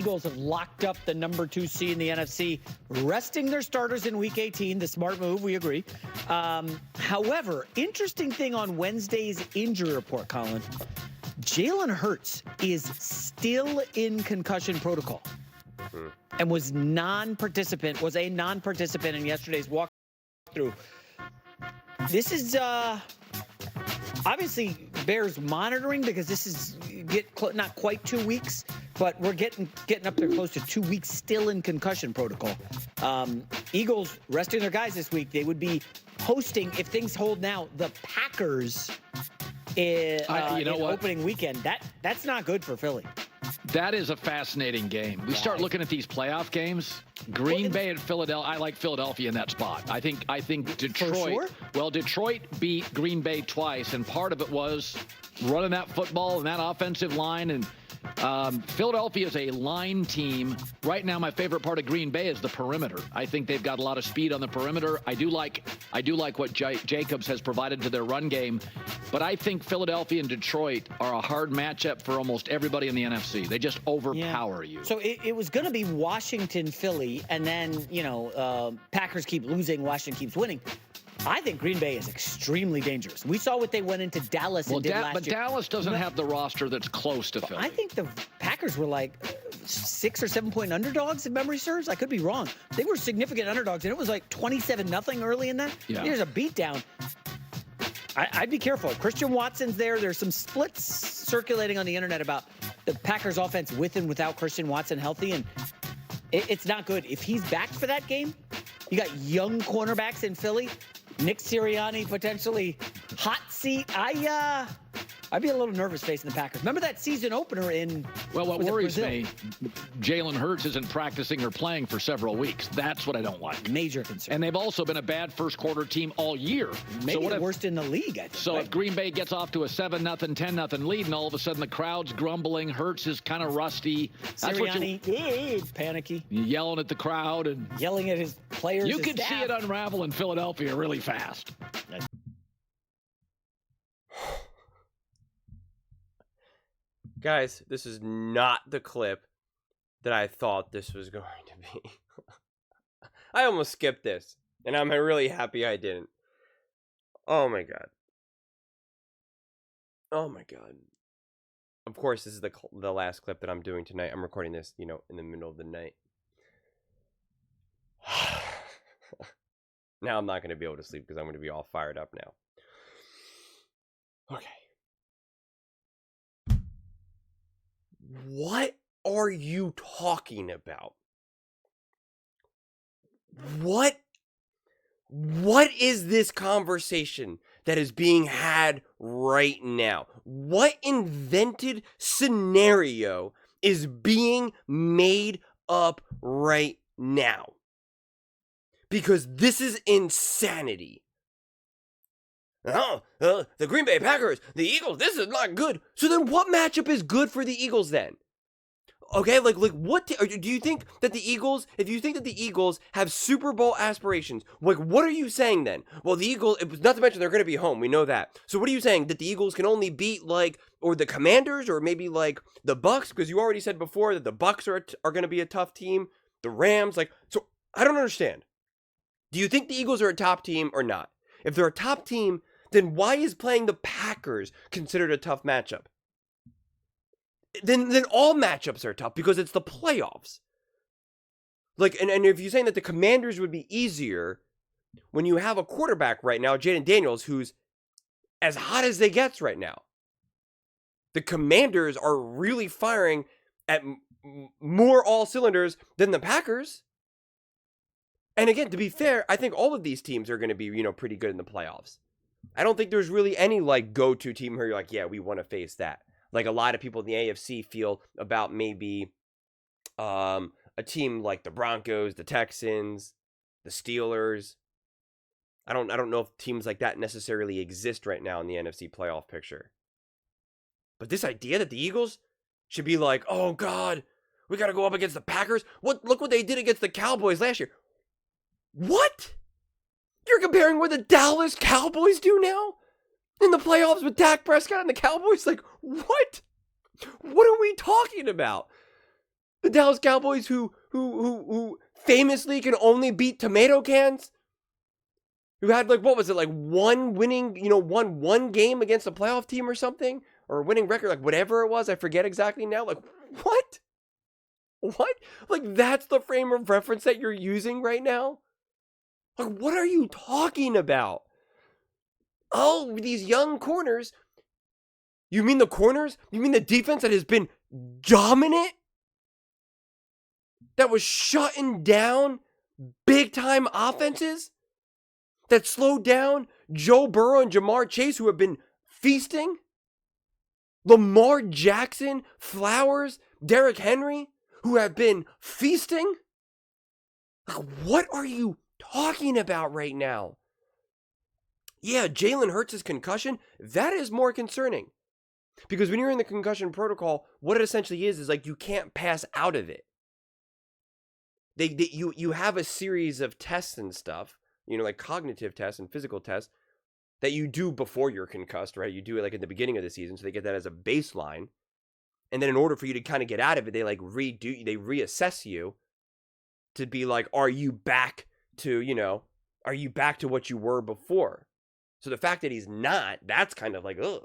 Eagles have locked up the number 2 seed in the NFC, resting their starters in Week 18. The smart move, we agree. However, interesting thing on Wednesday's injury report, Colin. Jalen Hurts is still in concussion protocol and was a non-participant in yesterday's walkthrough. This is obviously bears monitoring because this is not quite 2 weeks, but we're getting up there close to 2 weeks still in concussion protocol. Eagles resting their guys this week. They would be hosting, if things hold now, the Packers in opening weekend. That's not good for Philly. That is a fascinating game. We start looking at these playoff games. Green Bay and Philadelphia. I like Philadelphia in that spot. I think Detroit. For sure? Well, Detroit beat Green Bay twice, and part of it was running that football and that offensive line. And Philadelphia is a line team. Right now, my favorite part of Green Bay is the perimeter. I think they've got a lot of speed on the perimeter. I do like what Jacobs has provided to their run game, but I think Philadelphia and Detroit are a hard matchup for almost everybody in the NFC. They just overpower you. So it was going to be Washington, Philly, and then Packers keep losing, Washington keeps winning. I think Green Bay is extremely dangerous. We saw what they went into Dallas and did last year. But Dallas doesn't have the roster that's close to Philly. I think the Packers were like 6 or 7 point underdogs, if memory serves. I could be wrong. They were significant underdogs, and it was like 27-0 early in that. Yeah. There's a beatdown. I'd be careful. Christian Watson's there. There's some splits circulating on the internet about the Packers offense with and without Christian Watson healthy, and it's not good. If he's back for that game, you got young cornerbacks in Philly. Nick Sirianni potentially hot seat. I'd be a little nervous facing the Packers. Remember that season opener in Well, what worries me, Jalen Hurts isn't practicing or playing for several weeks. That's what I don't like. Major concern. And they've also been a bad first quarter team all year. Maybe the worst in the league, I think. So if Green Bay gets off to a 7-0, 10-0 lead, and all of a sudden the crowd's grumbling, Hurts is kind of rusty. Sirianni, panicky. Yelling at the crowd and yelling at his players. You can see it unravel in Philadelphia really fast. Guys, this is not the clip that I thought this was going to be. I almost skipped this, and I'm really happy I didn't. Oh my god. Oh my god. Of course, this is the last clip that I'm doing tonight. I'm recording this, in the middle of the night. Now I'm not going to be able to sleep because I'm going to be all fired up now. Okay. What are you talking about? What is this conversation that is being had right now? What invented scenario is being made up right now? Because this is insanity. The Green Bay Packers, the Eagles, this is not good. So then what matchup is good for the Eagles then? Okay, like what do you think that the Eagles, if you think that the Eagles have Super Bowl aspirations, like what are you saying then? Well, the Eagles, not to mention they're going to be home, we know that. So what are you saying, that the Eagles can only beat or the Commanders or maybe the Bucks? Because you already said before that the Bucks are going to be a tough team. The Rams, so I don't understand. Do you think the Eagles are a top team or not? If they're a top team, then why is playing the Packers considered a tough matchup? Then all matchups are tough because it's the playoffs. And if you're saying that the Commanders would be easier when you have a quarterback right now, Jaden Daniels, who's as hot as they gets right now. The Commanders are really firing at more all cylinders than the Packers. And again, to be fair, I think all of these teams are going to be, pretty good in the playoffs. I don't think there's really any go-to team where you're like, yeah, we want to face that. Like a lot of people in the AFC feel about maybe a team like the Broncos, the Texans, the Steelers. I don't know if teams like that necessarily exist right now in the NFC playoff picture. But this idea that the Eagles should be like, oh God, we got to go up against the Packers. Look what they did against the Cowboys last year. What? You're comparing what the Dallas Cowboys do now? In the playoffs with Dak Prescott and the Cowboys? What? What are we talking about? The Dallas Cowboys who famously can only beat tomato cans? Who had one winning, won one game against a playoff team or something? Or a winning record, like whatever it was, I forget exactly now. Like, what? What? Like, that's the frame of reference that you're using right now? Like, what are you talking about? Oh, these young corners. You mean the corners? You mean the defense that has been dominant? That was shutting down big-time offenses? That slowed down Joe Burrow and Jamar Chase, who have been feasting? Lamar Jackson, Flowers, Derrick Henry, who have been feasting? Like, what are you talking about right now? Yeah, Jalen Hurts' concussion, that is more concerning. Because when you're in the concussion protocol, what it essentially is like you can't pass out of it. You have a series of tests and stuff, like cognitive tests and physical tests that you do before you're concussed, right? You do it like at the beginning of the season, so they get that as a baseline. And then in order for you to kind of get out of it, they reassess you to be like, are you back to what you were before? So the fact that he's not, that's kind of like, ugh.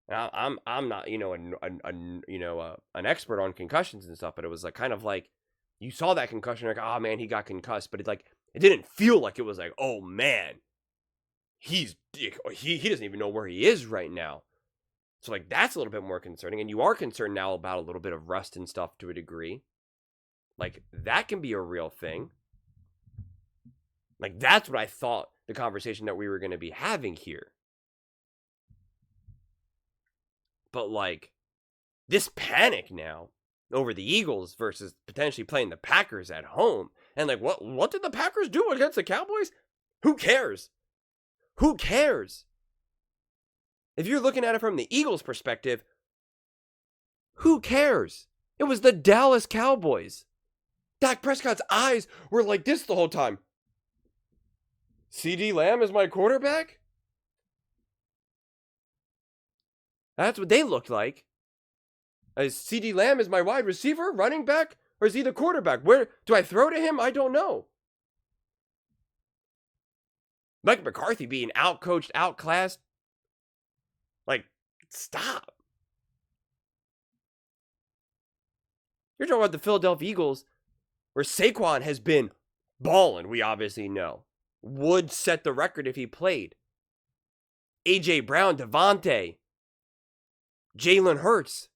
Now, I'm not, an expert on concussions and stuff, but it was like kind of like you saw that concussion, like, oh man, he got concussed, but it didn't feel like it was like, oh man, he doesn't even know where he is right now. So like that's a little bit more concerning, and you are concerned now about a little bit of rust and stuff to a degree. Like that can be a real thing. Like that's what I thought the conversation that we were going to be having here. But like this panic now over the Eagles versus potentially playing the Packers at home. And like what did the Packers do against the Cowboys? Who cares? Who cares? If you're looking at it from the Eagles' perspective, who cares? It was the Dallas Cowboys. Dak Prescott's eyes were like this the whole time. CeeDee Lamb is my quarterback? That's what they looked like. Is CeeDee Lamb is my wide receiver, running back, or is he the quarterback? Where do I throw to him? I don't know. Mike McCarthy being outcoached, outclassed. Like, stop. You're talking about the Philadelphia Eagles, where Saquon has been balling, we obviously know. Would set the record if he played. A.J. Brown, Devontae, Jalen Hurts.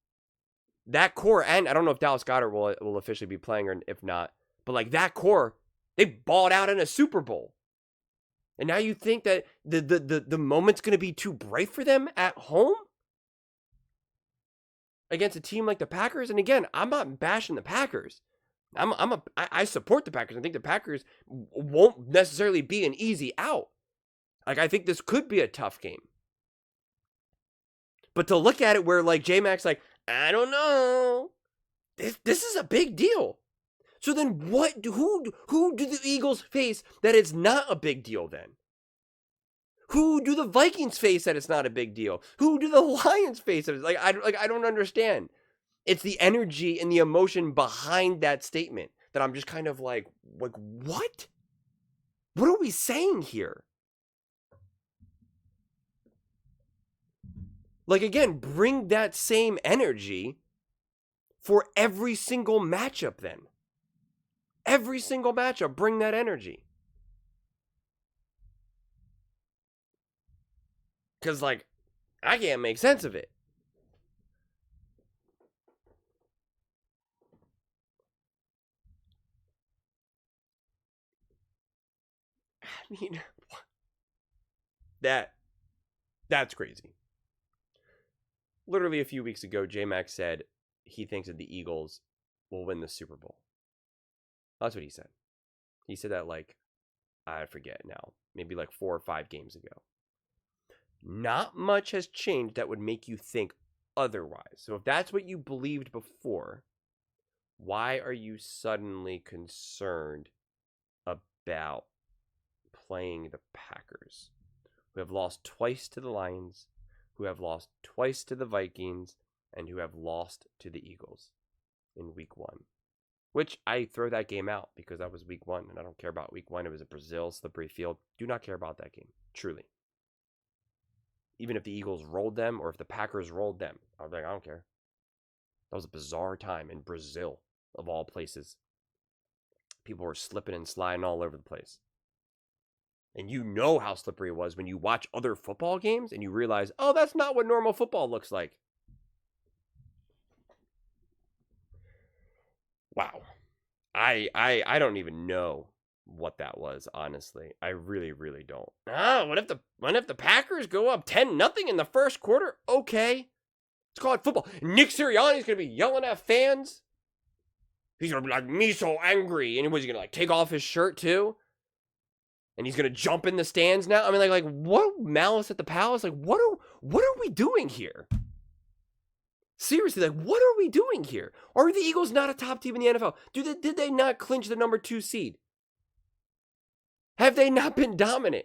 That core, and I don't know if Dallas Goedert will officially be playing or if not, but like that core, they balled out in a Super Bowl. And now you think that the moment's going to be too bright for them at home? Against a team like the Packers? And again, I'm not bashing the Packers. I support the Packers. I think the Packers won't necessarily be an easy out. Like, I think this could be a tough game. But to look at it where, like, J-Mac's like, I don't know. This is a big deal. So then who do the Eagles face that it's not a big deal then? Who do the Vikings face that it's not a big deal? Who do the Lions face that it's like I don't understand. It's the energy and the emotion behind that statement that I'm just kind of like what? What are we saying here? Like, again, bring that same energy for every single matchup then. Every single matchup, bring that energy. Because, like, I can't make sense of it. I mean, that's crazy. Literally a few weeks ago, J-Mac said he thinks that the Eagles will win the Super Bowl. That's what he said. He said that, like, I forget now, maybe like 4 or 5 games ago. Not much has changed that would make you think otherwise. So if that's what you believed before, why are you suddenly concerned about playing the Packers, who have lost twice to the Lions, who have lost twice to the Vikings, and who have lost to the Eagles? in week 1. Which I throw that game out because that was week 1, and I don't care about week 1. It was a Brazil slippery field. Do not care about that game, truly. Even if the Eagles rolled them or if the Packers rolled them, I was like, I don't care. That was a bizarre time in Brazil, of all places. People were slipping and sliding all over the place. And you know how slippery it was when you watch other football games and you realize, oh, that's not what normal football looks like. Wow. I don't even know what that was, honestly. I really, really don't. What if the Packers go up 10-0 in the first quarter? Okay. Let's call it football. Nick Sirianni's gonna be yelling at fans. He's gonna be like, me so angry. And was he gonna like take off his shirt too? And he's gonna jump in the stands now? I mean, like what Malice at the Palace? Like, what are we doing here? Seriously, like, what are we doing here? Are the Eagles not a top team in the NFL? Did they not clinch the number 2 seed? Have they not been dominant?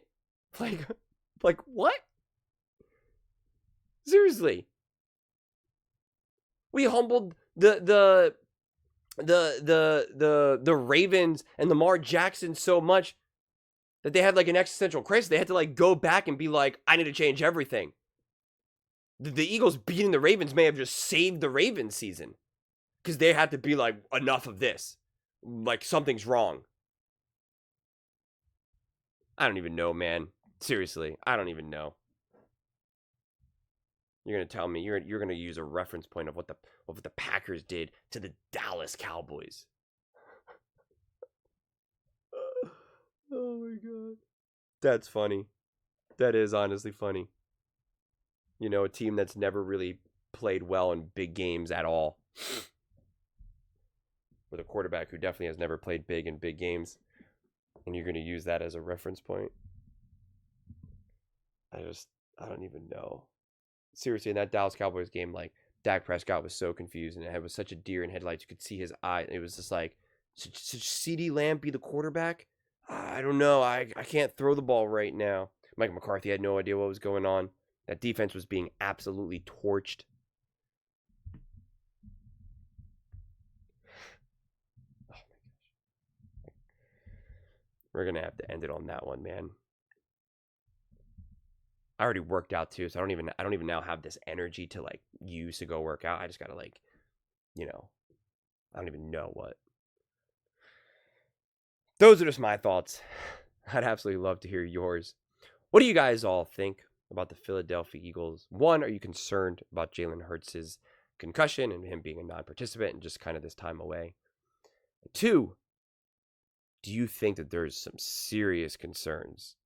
Like what? Seriously. We humbled the Ravens and Lamar Jackson so much that they had like an existential crisis. They had to like go back and be like, I need to change everything. The Eagles beating the Ravens may have just saved the Ravens season because they had to be like, enough of this. Like, something's wrong. I don't even know, man. Seriously, I don't even know. You're going to tell me, you're going to use a reference point of what the Packers did to the Dallas Cowboys. Oh my God. That's funny. That is honestly funny. You know, a team that's never really played well in big games at all. With a quarterback who definitely has never played big in big games. And you're going to use that as a reference point. I don't even know. Seriously, in that Dallas Cowboys game, like, Dak Prescott was so confused. And it was such a deer in headlights. You could see his eye. It was just like, should CeeDee Lamb be the quarterback? I don't know. I can't throw the ball right now. Mike McCarthy had no idea what was going on. That defense was being absolutely torched. Oh my gosh. We're going to have to end it on that one, man. I already worked out too, so I don't even now have this energy to like use to go work out. I just got to like, you know, I don't even know what. Those are just my thoughts. I'd absolutely love to hear yours. What do you guys all think about the Philadelphia Eagles? One, are you concerned about Jalen Hurts' concussion and him being a non-participant and just kind of this time away? Two, do you think that there's some serious concerns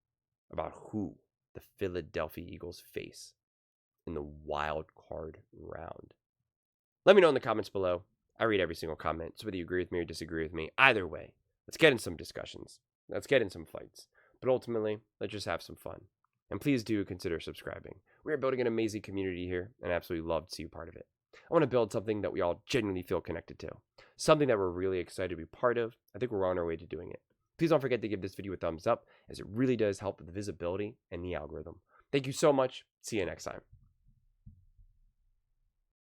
about who the Philadelphia Eagles face in the wild card round? Let me know in the comments below. I read every single comment, so whether you agree with me or disagree with me, either way, let's get in some discussions. Let's get in some fights. But ultimately, let's just have some fun. And please do consider subscribing. We are building an amazing community here, and I absolutely love to see you part of it. I want to build something that we all genuinely feel connected to. Something that we're really excited to be part of. I think we're on our way to doing it. Please don't forget to give this video a thumbs up, as it really does help with the visibility and the algorithm. Thank you so much. See you next time.